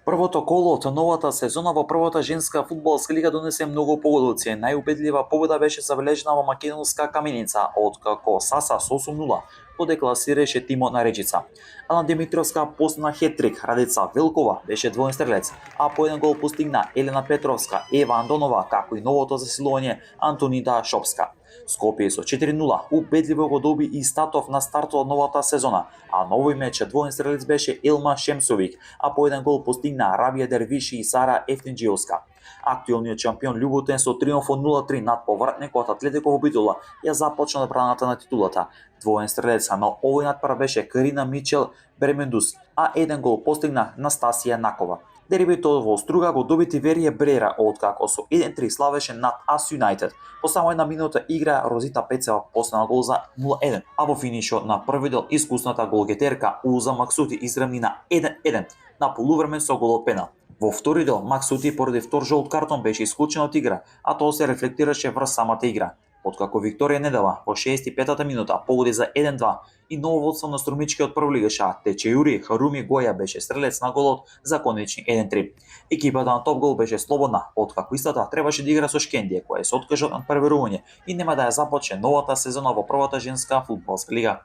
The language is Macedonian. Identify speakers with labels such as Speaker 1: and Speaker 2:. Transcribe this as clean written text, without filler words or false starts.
Speaker 1: Првото коло од новата сезона во првата женска фудбалска лига донесе многу погодици. Најубедлива победа беше забележана во македонска Каменица, откако Саса со 8:0 го декласираше тимот на Речица. Ана Димитровска постигна хет-трик, Радица Велкова беше двоен стрелец, а по еден гол постигна Елена Петровска, Ева Андонова, како и новото засилување Антонида Шопска. Скопје со 4:0 убедливо го доби и статов на стартот од новата сезона, а ново име четвоен стрелец беше Елма Шемсовик, а по еден гол постигна Рабија Дервиши и Сара Ефтинџиовска. Актуелниот шампион Љуботен со триумф од 0:3 над повратникот Атлетико во Битола ја започна одбраната на титулата. Двоен стрелец на овој надпрев беше Карина Мичел Бремендус, а еден гол постигна Настасија Накова. Дербито во Струга го доби Тиверије Брера, откако со 1:3 славеше над Ас Юнајтед. По само една минута игра Розита Пецева постигна гол за 0:1, а во финишот на први дел искусната голгетерка Уза Максути изравни на 1:1 на полувреме со гол од пенал. Во втори дел Максути поради втор жолт картон беше исклучен од игра, а тоа се рефлектираше врз самата игра. Откако Викторија Недела во 65-та минута погоди за 1:2 и ново водство на Струмичкиот првлигаша Течејури Харуми Гоја беше стрелец на голот за конечни 1:3. Екипата на Топ Гол беше слободна, откако истата требаше да игра со Шкендија, која е со откажот на првенување и нема да ја започне новата сезона во првата женска фудбалска лига.